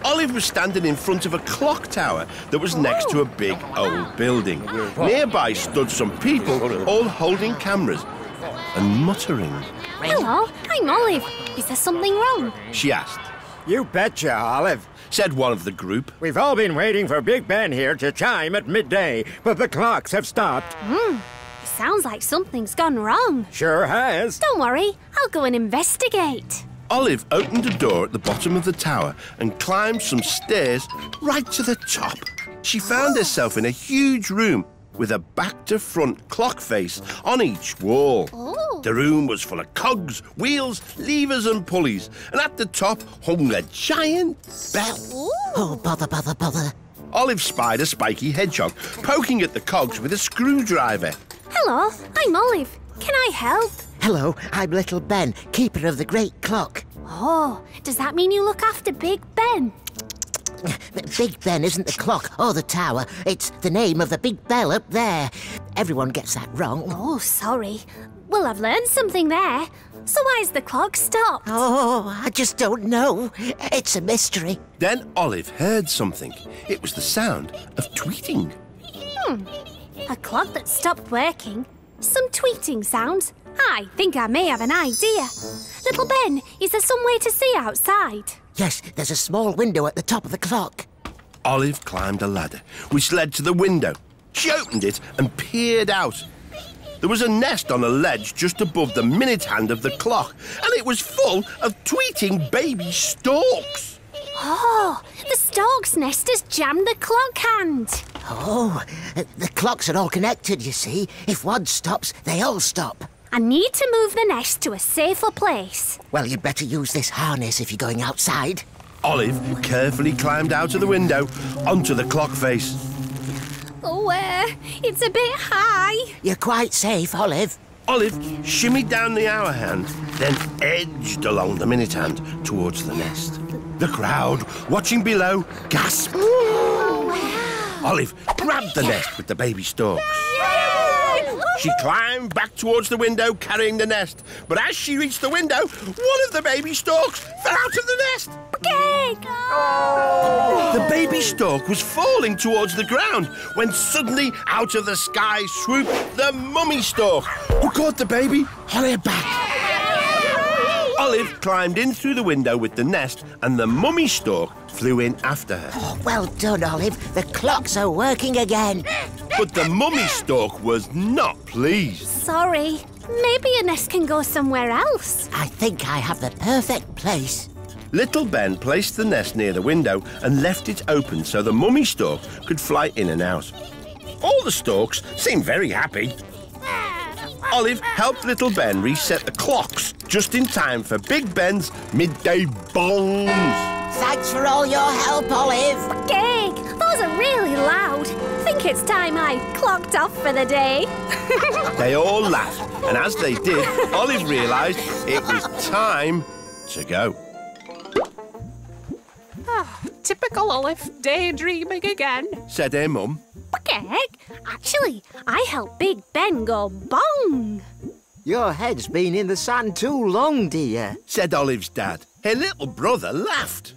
Olive was standing in front of a clock tower that was next to a big old building. Nearby stood some people, all holding cameras and muttering. Hello, I'm Olive. Is there something wrong? She asked. You betcha, Olive, said one of the group. We've all been waiting for Big Ben here to chime at midday, but the clocks have stopped. It sounds like something's gone wrong. Sure has. Don't worry, I'll go and investigate. Olive opened a door at the bottom of the tower and climbed some stairs right to the top. She found herself in a huge room with a back-to-front clock face on each wall. The room was full of cogs, wheels, levers and pulleys, and at the top hung a giant bell. Oh, bother, bother, bother. Olive spied a spiky hedgehog poking at the cogs with a screwdriver. Hello, I'm Olive. Can I help? Hello, I'm Little Ben, keeper of the great clock. Oh, does that mean you look after Big Ben? Big Ben isn't the clock or the tower. It's the name of the big bell up there. Everyone gets that wrong. Oh, sorry. Well, I've learned something there. So why's the clock stopped? Oh, I just don't know. It's a mystery. Then Olive heard something. It was the sound of tweeting. A clock that stopped working. Some tweeting sounds. I think I may have an idea. Little Ben, is there some way to see outside? Yes, there's a small window at the top of the clock. Olive climbed a ladder, which led to the window. She opened it and peered out. There was a nest on a ledge just above the minute hand of the clock, and it was full of tweeting baby storks. Oh, the stork's nest has jammed the clock hand. Oh, the clocks are all connected, you see. If one stops, they all stop. I need to move the nest to a safer place. Well, you'd better use this harness if you're going outside. Olive carefully climbed out of the window onto the clock face. Oh, it's a bit high. You're quite safe, Olive. Olive shimmied down the hour hand, then edged along the minute hand towards the nest. The crowd, watching below, gasped. Oh, wow. Olive grabbed the nest with the baby storks. She climbed back towards the window, carrying the nest. But as she reached the window, one of the baby storks fell out of the nest. The baby stork was falling towards the ground when suddenly, out of the sky, swooped the mummy stork, who caught the baby. Hurry back. Olive climbed in through the window with the nest, and the mummy stork flew in after her. Oh, well done, Olive. The clocks are working again. But the mummy stork was not pleased. Sorry. Maybe a nest can go somewhere else. I think I have the perfect place. Little Ben placed the nest near the window and left it open so the mummy stork could fly in and out. All the storks seemed very happy. Olive helped Little Ben reset the clocks just in time for Big Ben's midday bongs. Thanks for all your help, Olive. Gig, those are really loud. Think it's time I clocked off for the day. They all laughed, and as they did, Olive realised it was time to go. Typical Olive, daydreaming again, said her mum. Gig, actually, I helped Big Ben go bong. Your head's been in the sand too long, dear, said Olive's dad. Her little brother laughed.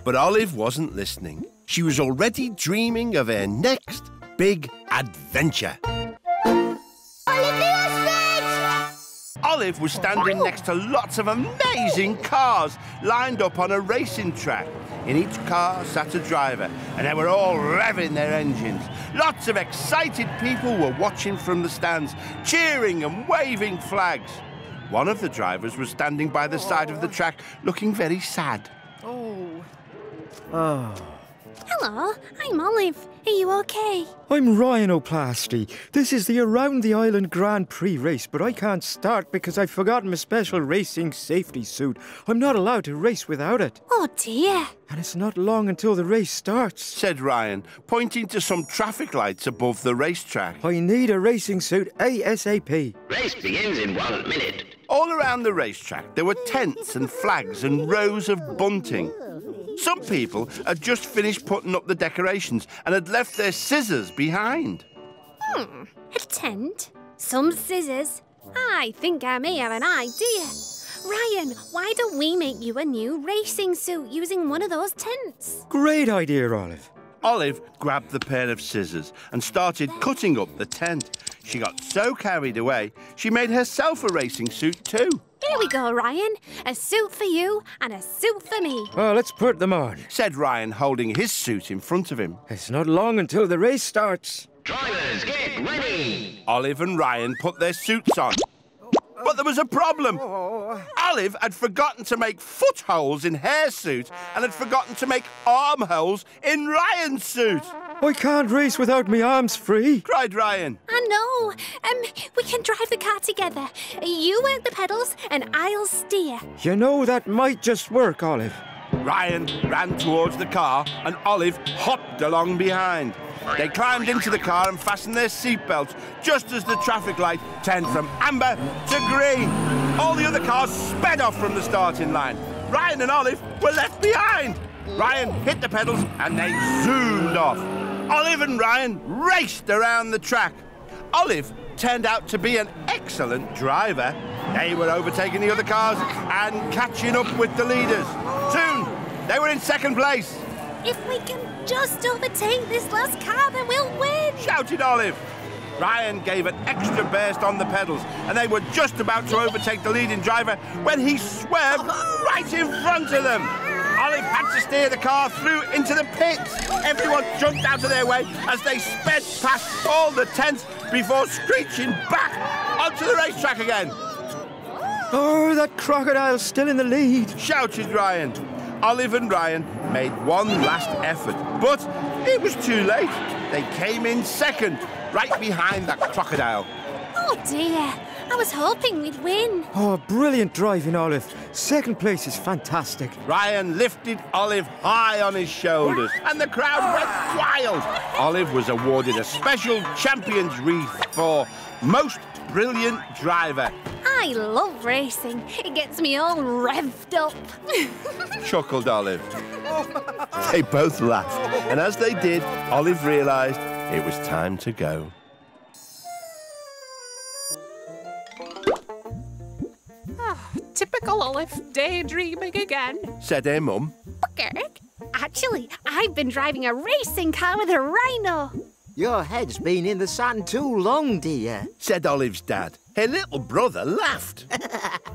But Olive wasn't listening. She was already dreaming of her next big adventure. Olive the Ostrich! Olive was standing next to lots of amazing cars lined up on a racing track. In each car sat a driver, and they were all revving their engines. Lots of excited people were watching from the stands, cheering and waving flags. One of the drivers was standing by the side of the track, looking very sad. Hello, I'm Olive. Are you okay? I'm Rhinoplasty. This is the Around the Island Grand Prix race, but I can't start because I've forgotten my special racing safety suit. I'm not allowed to race without it. Oh dear. And it's not long until the race starts, said Ryan, pointing to some traffic lights above the racetrack. I need a racing suit ASAP. Race begins in 1 minute. All around the racetrack, there were tents and flags and rows of bunting. Some people had just finished putting up the decorations and had left their scissors behind. A tent? Some scissors? I think I may have an idea. Ryan, why don't we make you a new racing suit using one of those tents? Great idea, Olive. Olive grabbed the pair of scissors and started cutting up the tent. She got so carried away, she made herself a racing suit too. Here we go, Ryan. A suit for you and a suit for me. Well, let's put them on, said Ryan, holding his suit in front of him. It's not long until the race starts. Drivers, get ready! Olive and Ryan put their suits on. But there was a problem. Olive had forgotten to make footholes in her suit and had forgotten to make armholes in Ryan's suit. I can't race without my arms free, cried Ryan. I know. We can drive the car together. You work the pedals and I'll steer. You know, that might just work, Olive. Ryan ran towards the car and Olive hopped along behind. They climbed into the car and fastened their seatbelts just as the traffic light turned from amber to green. All the other cars sped off from the starting line. Ryan and Olive were left behind. Ryan hit the pedals and they zoomed off. Olive and Ryan raced around the track. Olive turned out to be an excellent driver. They were overtaking the other cars and catching up with the leaders. Soon, they were in second place. If we can just overtake this last car, then we'll win, shouted Olive. Ryan gave an extra burst on the pedals, and they were just about to overtake the leading driver when he swerved right in front of them. Olive had to steer the car through into the pits. Everyone jumped out of their way as they sped past all the tents before screeching back onto the racetrack again. Oh, that crocodile's still in the lead, shouted Ryan. Olive and Ryan made one last effort, but it was too late. They came in second, right behind that crocodile. Oh dear, I was hoping we'd win. Oh, brilliant driving, Olive. Second place is fantastic. Ryan lifted Olive high on his shoulders, and the crowd went wild. Olive was awarded a special champion's wreath for Most Brilliant Driver. I love racing. It gets me all revved up. Chuckled Olive. They both laughed, and as they did, Olive realised it was time to go. Typical Olive, daydreaming again, said her mum. Bucket, actually, I've been driving a racing car with a rhino. Your head's been in the sun too long, dear, said Olive's dad. Her little brother laughed.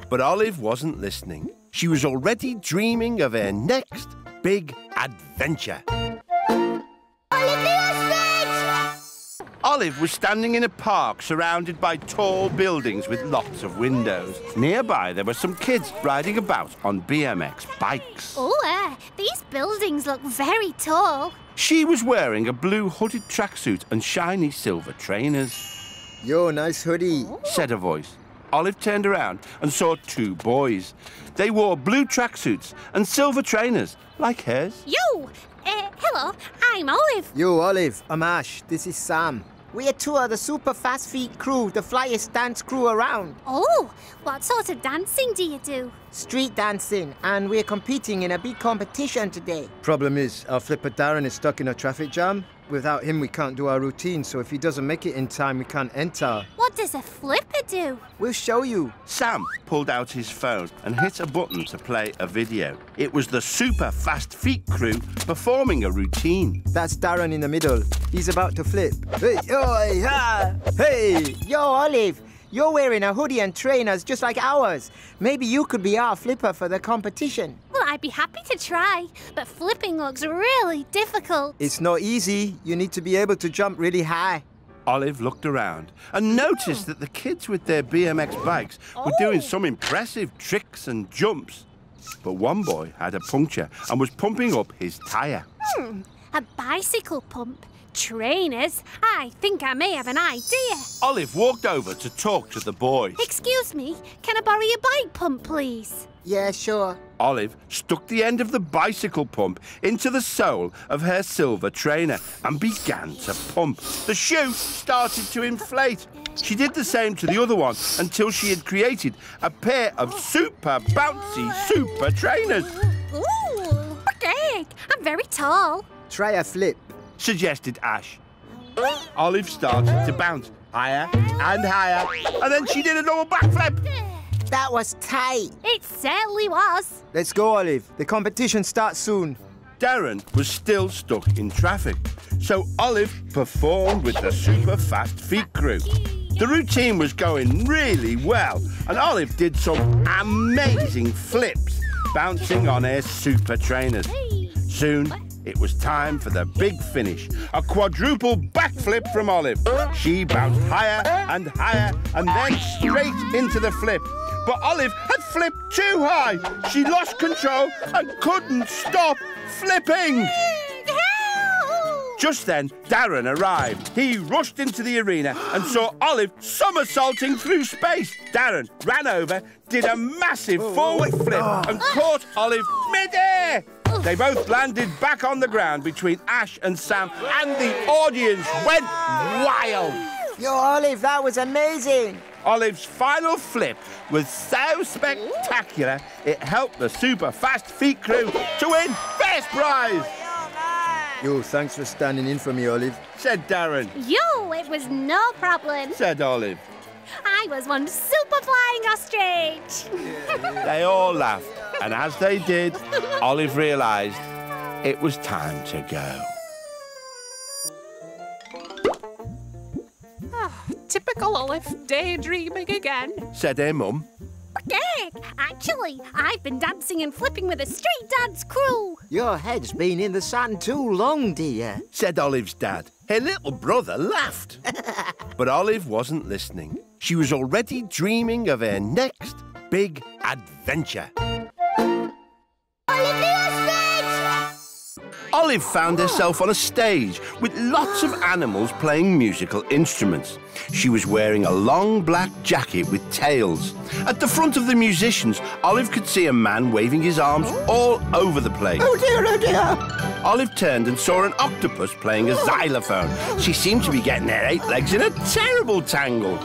But Olive wasn't listening. She was already dreaming of her next big adventure. Olive the Ostrich! Olive was standing in a park surrounded by tall buildings with lots of windows. Nearby, there were some kids riding about on BMX bikes. Oh, these buildings look very tall. She was wearing a blue hooded tracksuit and shiny silver trainers. Yo, nice hoodie, said a voice. Olive turned around and saw two boys. They wore blue tracksuits and silver trainers, like hers. Yo! Hello, I'm Olive. Yo, Olive, I'm Ash. This is Sam. We're two of the super fast feet crew, the flyest dance crew around. Oh, what sort of dancing do you do? Street dancing, and we're competing in a big competition today. Problem is, our flipper Darren is stuck in a traffic jam. Without him, we can't do our routine, so if he doesn't make it in time, we can't enter. What does a flipper do? We'll show you. Sam pulled out his phone and hit a button to play a video. It was the super fast feet crew performing a routine. That's Darren in the middle. He's about to flip. Hey, oh, yeah. Hey! Yo, Olive, you're wearing a hoodie and trainers just like ours. Maybe you could be our flipper for the competition. Well, I'd be happy to try, but flipping looks really difficult. It's not easy. You need to be able to jump really high. Olive looked around and noticed that the kids with their BMX bikes were doing some impressive tricks and jumps. But one boy had a puncture and was pumping up his tyre. A bicycle pump? Trainers? I think I may have an idea. Olive walked over to talk to the boy. Excuse me, can I borrow your bike pump, please? Yeah, sure. Olive stuck the end of the bicycle pump into the sole of her silver trainer and began to pump. The shoe started to inflate. She did the same to the other one until she had created a pair of super bouncy super trainers. Ooh, okay. I'm very tall. Try a flip, suggested Ash. Olive started to bounce higher and higher, and then she did a double backflip. That was tight. It certainly was. Let's go, Olive. The competition starts soon. Darren was still stuck in traffic, so Olive performed with the super fast feet crew. The routine was going really well, and Olive did some amazing flips, bouncing on her super trainers. Soon, it was time for the big finish, a quadruple backflip from Olive. She bounced higher and higher, and then straight into the flip. But Olive had flipped too high. She lost control and couldn't stop flipping. Just then, Darren arrived. He rushed into the arena and saw Olive somersaulting through space. Darren ran over, did a massive forward flip and caught Olive mid-air. They both landed back on the ground between Ash and Sam, and the audience went wild. Yo, Olive, that was amazing. Olive's final flip was so spectacular, it helped the super fast feet crew to win first prize. Yo, thanks for standing in for me, Olive. Said Darren. Yo, it was no problem. Said Olive. I was one super flying ostrich. They all laughed, and as they did, Olive realised it was time to go. Typical Olive, daydreaming again. Said her mum. Okay, actually, I've been dancing and flipping with a street dance crew. Your head's been in the sand too long, dear. Said Olive's dad. Her little brother laughed. But Olive wasn't listening. She was already dreaming of her next big adventure. Olive found herself on a stage with lots of animals playing musical instruments. She was wearing a long black jacket with tails. At the front of the musicians, Olive could see a man waving his arms all over the place. Oh dear, oh dear. Olive turned and saw an octopus playing a xylophone. She seemed to be getting her 8 legs in a terrible tangle.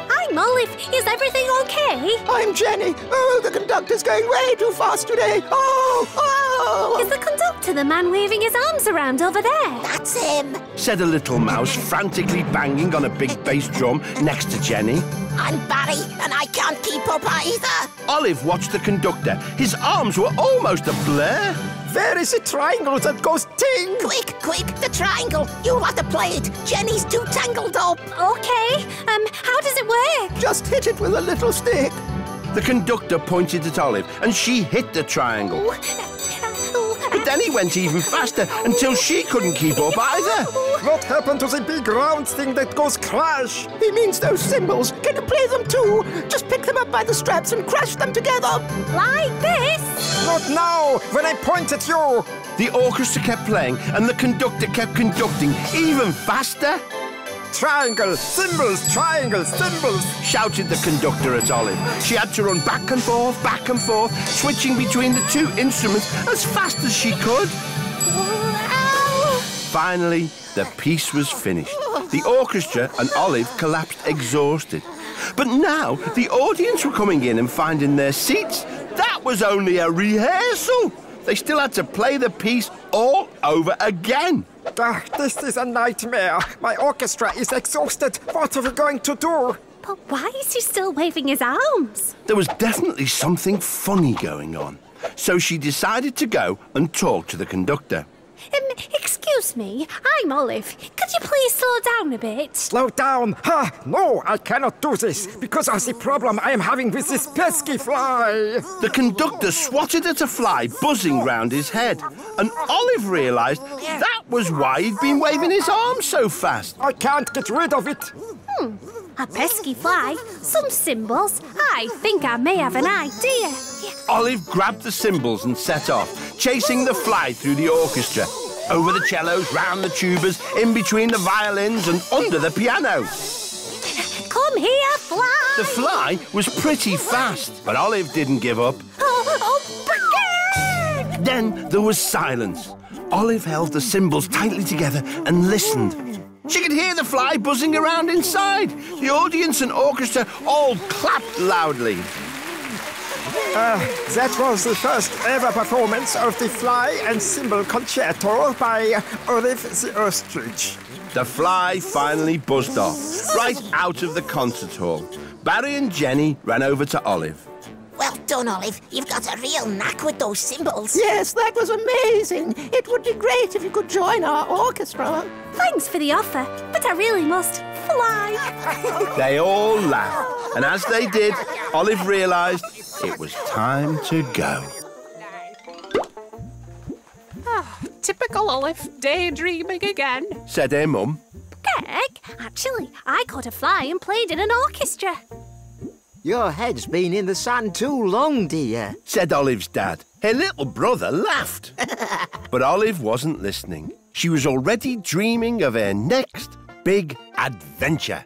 I'm Olive. Is everything okay? I'm Jenny. Oh, the conductor's going way too fast today. Oh! Is the conductor the man waving his arms around over there? That's him. Said a little mouse, frantically banging on a big bass drum next to Jenny. I'm Barry, and I can't keep up either. Olive watched the conductor. His arms were almost a blur. Where is the triangle that goes ting? Quick, the triangle. You have to play it. Jenny's too tangled up. Okay. How does it work? Just hit it with a little stick. The conductor pointed at Olive, and she hit the triangle. But then he went even faster until she couldn't keep up either. What happened to the big round thing that goes crash? He means those cymbals. Can you play them too? Just pick them up by the straps and crash them together. Like this? Not now, when I point at you. The orchestra kept playing, and the conductor kept conducting even faster. Triangle, cymbals, triangle, cymbals. Shouted the conductor at Olive. She had to run back and forth, switching between the two instruments as fast as she could. Ow. Finally, the piece was finished. The orchestra and Olive collapsed exhausted. But now the audience were coming in and finding their seats. That was only a rehearsal. They still had to play the piece all over again. This is a nightmare. My orchestra is exhausted. What are we going to do? But why is he still waving his arms? There was definitely something funny going on. So she decided to go and talk to the conductor. Excuse me, I'm Olive. Could you please slow down a bit? Slow down. No, I cannot do this because of the problem I am having with this pesky fly. The conductor swatted at a fly buzzing round his head, and Olive realised that was why he'd been waving his arms so fast. I can't get rid of it. A pesky fly, some cymbals. I think I may have an idea. Olive grabbed the cymbals and set off, chasing the fly through the orchestra, over the cellos, round the tubas, in between the violins and under the piano. Come here, fly! The fly was pretty fast, but Olive didn't give up. Pecking! Then there was silence. Olive held the cymbals tightly together and listened. She could hear the fly buzzing around inside. The audience and orchestra all clapped loudly. That was the first ever performance of the Fly and Cymbal Concerto by Olive the Ostrich. The fly finally buzzed off, right out of the concert hall. Barry and Jenny ran over to Olive. Well done, Olive. You've got a real knack with those cymbals. Yes, that was amazing. It would be great if you could join our orchestra. Thanks for the offer, but I really must fly. They all laughed, and as they did, Olive realised it was time to go. Typical Olive, daydreaming again. Said her mum. Peck, actually, I caught a fly and played in an orchestra. Your head's been in the sand too long, dear. Said Olive's dad. Her little brother laughed. But Olive wasn't listening. She was already dreaming of her next big adventure.